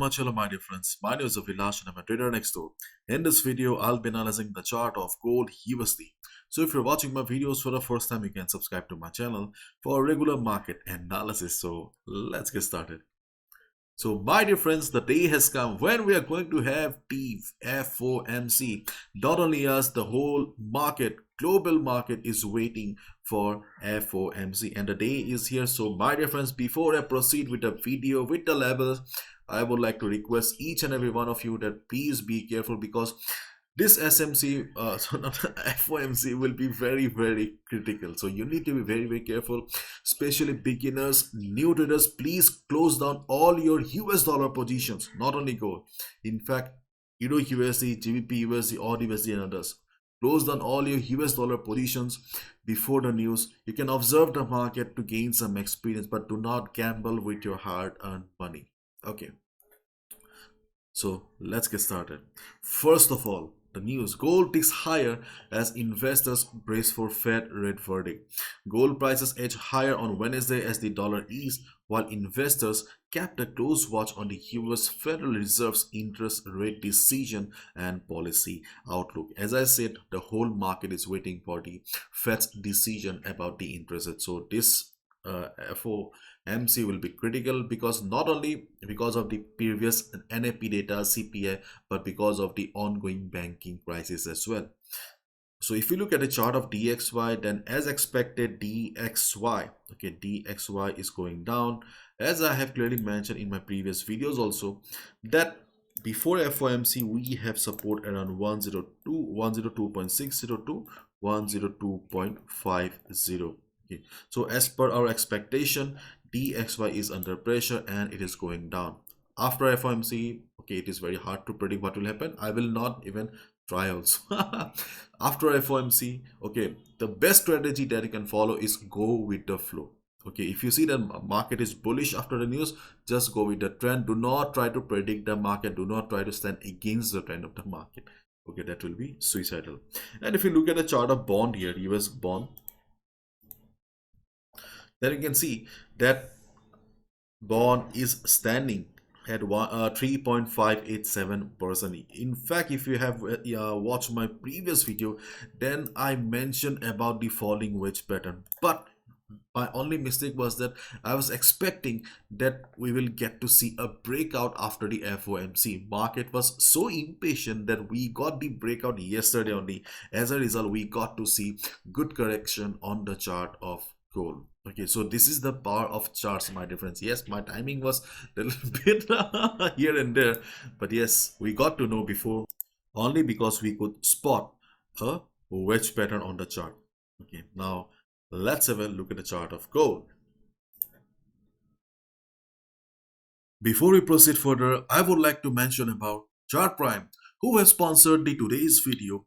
my channel, my dear friends. My name is Vilash and I'm a trader next door. In this video, I'll be analyzing the chart of gold USD. So if you're watching my videos for the first time, you can subscribe to my channel for regular market analysis. So let's get started. So my dear friends, the day has come when we are going to have the FOMC. Not only us, the whole market, global market is waiting for FOMC and the day is here. So my dear friends, before I proceed with the video, with the levels, I would like to request each and every one of you that please be careful because this SMC, FOMC will be very critical. So you need to be very careful, especially beginners, new traders. Please close down all your US dollar positions, not only gold. In fact, Euro USD, GBP USD, AUD USD and others. Close down all your US dollar positions before the news. You can observe the market to gain some experience, but do not gamble with your hard-earned money. Okay. So let's get started. First of all, the news. Gold ticks higher as investors brace for Fed rate verdict. Gold prices edge higher on Wednesday as the dollar eased, while investors kept a close watch on the US Federal Reserve's interest rate decision and policy outlook. As I said, the whole market is waiting for the Fed's decision about the interest rate. So this FOMC will be critical because not only because of the previous NAP data CPI, but because of the ongoing banking crisis as well. So if you look at the chart of DXY, then as expected DXY, okay, DXY is going down, as I have clearly mentioned in my previous videos also, that before FOMC we have support around 102.602 to 102.50. Okay. So as per our expectation, DXY is under pressure and it is going down. After FOMC, okay, it is very hard to predict what will happen. I will not even try also. After FOMC, okay, the best strategy that you can follow is go with the flow. Okay, if you see the market is bullish after the news, just go with the trend. Do not try to predict the market. Do not try to stand against the trend of the market. Okay, that will be suicidal. And if you look at the chart of bond here, US bond, then you can see that bond is standing at 3.587%. In fact, if you have watched my previous video, then I mentioned about the falling wedge pattern, but my only mistake was that I was expecting that we will get to see a breakout after the FOMC. Market was so impatient that we got the breakout yesterday only. As a result, we got to see good correction on the chart of gold. Okay, so this is the power of charts, my dear friends. Yes, my timing was a little bit here and there, but yes, we got to know before only because we could spot a wedge pattern on the chart. Okay, now let's have a look at the chart of gold. Before we proceed further, I would like to mention about Chart Prime, who has sponsored the today's video.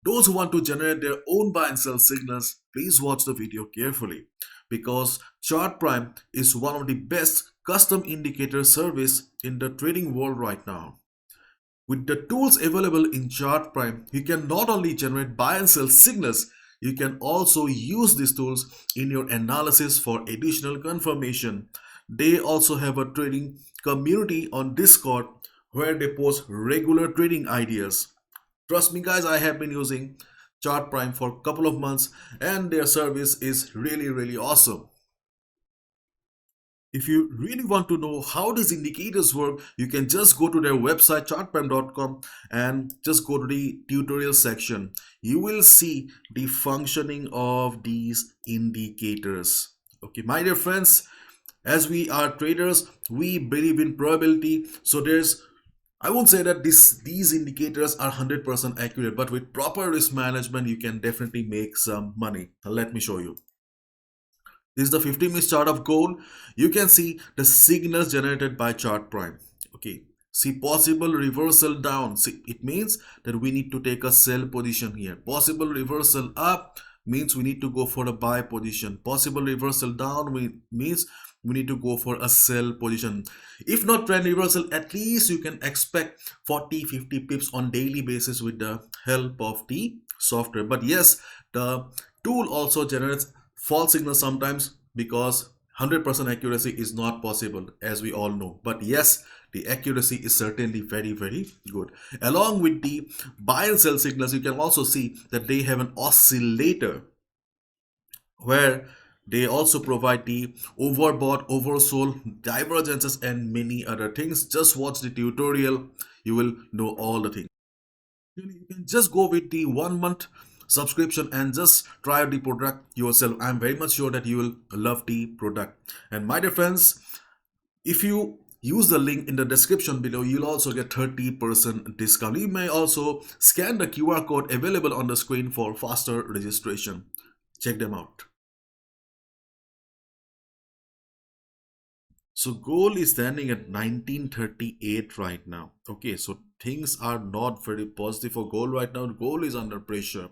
Those who want to generate their own buy and sell signals, please watch the video carefully because Chart Prime is one of the best custom indicator service in the trading world right now. With the tools available in Chart Prime, you can not only generate buy and sell signals, you can also use these tools in your analysis for additional confirmation. They also have a trading community on Discord where they post regular trading ideas. Trust me guys, I have been using Chart Prime for a couple of months and their service is really awesome. If you really want to know how these indicators work, you can just go to their website chartprime.com and just go to the tutorial section. You will see the functioning of these indicators. Okay, my dear friends, as we are traders, we believe in probability. So I won't say that these indicators are 100% accurate, but with proper risk management, you can definitely make some money. Let me show you. This is the 50-minute chart of gold. You can see the signals generated by Chart Prime. Okay, see possible reversal down. See, it means that we need to take a sell position here. Possible reversal up means we need to go for a buy position. Possible reversal down means we need to go for a sell position. If not trend reversal, at least you can expect 40-50 pips on daily basis with the help of the software. But yes, the tool also generates false signals sometimes because 100% accuracy is not possible, as we all know. But yes, the accuracy is certainly very good. Along with the buy and sell signals, you can also see that they have an oscillator where they also provide the overbought, oversold, divergences, and many other things. Just watch the tutorial, you will know all the things. You can just go with the 1 month subscription and just try out the product yourself. I'm very much sure that you will love the product. And my dear friends, if you use the link in the description below, you'll also get 30% discount. You may also scan the QR code available on the screen for faster registration. Check them out. So gold is standing at 1938 right now. Okay, so things are not very positive for gold right now. Gold is under pressure.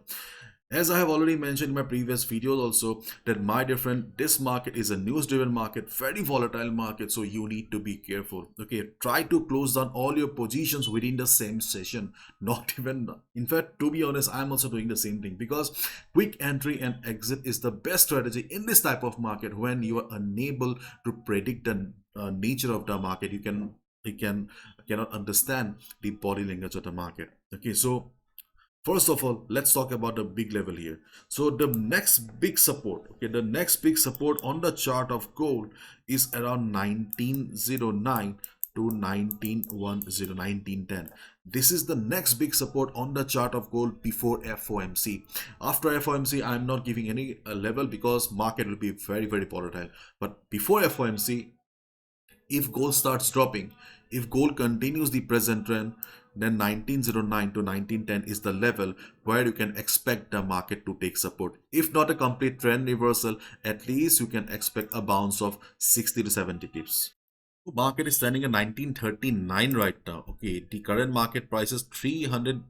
As I have already mentioned in my previous videos also, that my dear friend, this market is a news driven market, very volatile market, so you need to be careful. Okay, try to close down all your positions within the same session. Not even, in fact, to be honest, I'm also doing the same thing, because quick entry and exit is the best strategy in this type of market. When you are unable to predict the nature of the market, you cannot understand the body language of the market. Okay, so first of all, let's talk about the big level here. So the next big support, okay, the next big support on the chart of gold is around 1909 to 1910. This is the next big support on the chart of gold before FOMC. After FOMC, I'm not giving any level because market will be very volatile. But before FOMC, if gold starts dropping, if gold continues the present trend, then 1909 to 1910 is the level where you can expect the market to take support. If not a complete trend reversal, at least you can expect a bounce of 60 to 70 pips. Market is standing at 1939 right now. Okay, the current market price is 300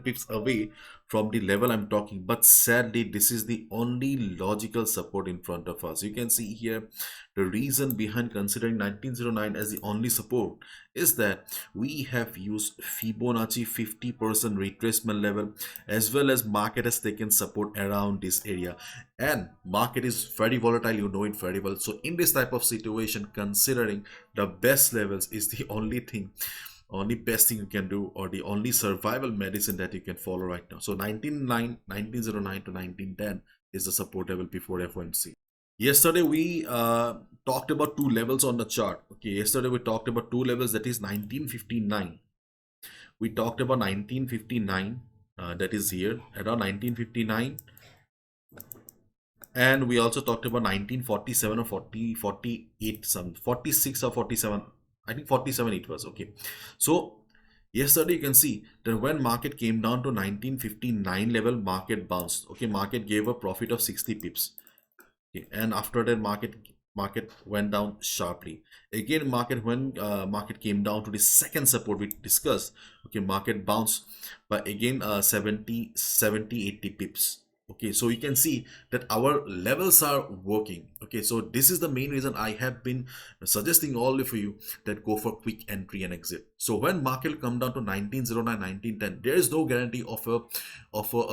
pips away from the level I'm talking, but sadly this is the only logical support in front of us. You can see here the reason behind considering 1909 as the only support is that we have used Fibonacci 50% retracement level, as well as market has taken support around this area, and market is very volatile, you know it very well. So in this type of situation, considering the best levels is the only best thing you can do, or the only survival medicine that you can follow right now. So 1909 to 1910 is the support level before FOMC. Yesterday we talked about two levels on the chart. Okay, yesterday we talked about two levels, that is 1959. We talked about 1959, that is here around 1959, and we also talked about 1947 or 48, some 46 or 47. I think 47 it was. Okay, so yesterday you can see that when market came down to 1959 level, market bounced. Okay, market gave a profit of 60 pips. Okay, and after that market went down sharply again. Market came down to the second support we discussed. Okay, market bounced by again 70 80 pips. Okay, so you can see that our levels are working. Okay, so this is the main reason I have been suggesting all of you that go for quick entry and exit. So when market come down to 1909 1910, there is no guarantee of a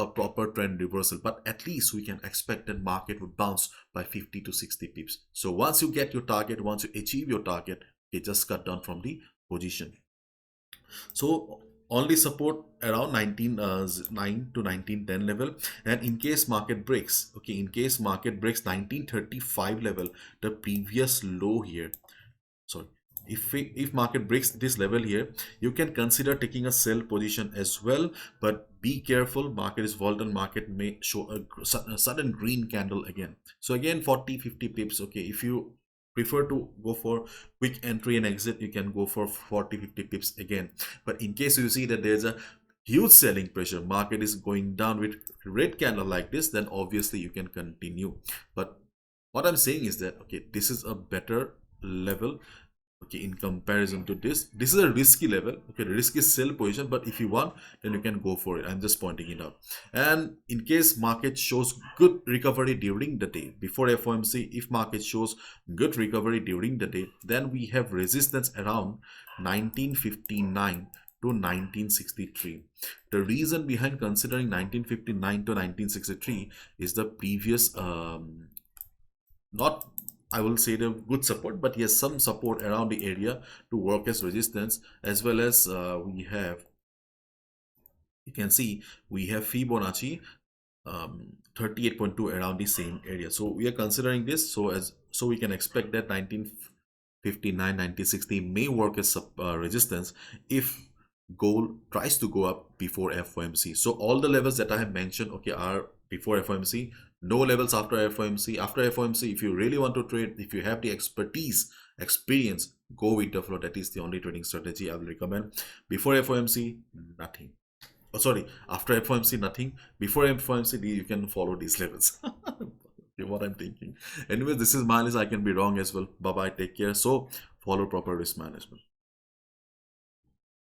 proper trend reversal, but at least we can expect that market would bounce by 50 to 60 pips. So once you get your target, once you achieve your target, okay, just cut down from the position. So only support around 1909 to 1910 level, and in case market breaks, okay, in case market breaks 1935 level, the previous low here, sorry, if market breaks this level here, you can consider taking a sell position as well, but be careful, market is volatile, market may show a sudden green candle again. So again 40 50 pips. Okay, if you prefer to go for quick entry and exit, you can go for 40 50 pips again. But in case you see that there's a huge selling pressure, market is going down with red candle like this, then obviously you can continue. But what I'm saying is that, okay, this is a better level. Okay, in comparison to this is a risky level. Okay, risky sell position, but if you want, then you can go for it. I'm just pointing it out. And in case market shows good recovery during the day before FOMC, if market shows good recovery during the day, then we have resistance around 1959 to 1963. The reason behind considering 1959 to 1963 is the previous not I will say the good support, but yes, some support around the area to work as resistance, as well as we have, you can see we have Fibonacci 38.2 around the same area. So we are considering this, so we can expect that 1959, 1960 may work as resistance if gold tries to go up before FOMC. So all the levels that I have mentioned, okay, are before FOMC. No levels after FOMC. After FOMC, if you really want to trade, if you have the expertise, experience, go with the flow. That is the only trading strategy I will recommend. Before FOMC, nothing. Oh, sorry, after FOMC, nothing. Before FOMC, you can follow these levels. What I'm thinking. Anyways, this is my list. I can be wrong as well. Bye bye. Take care. So, follow proper risk management.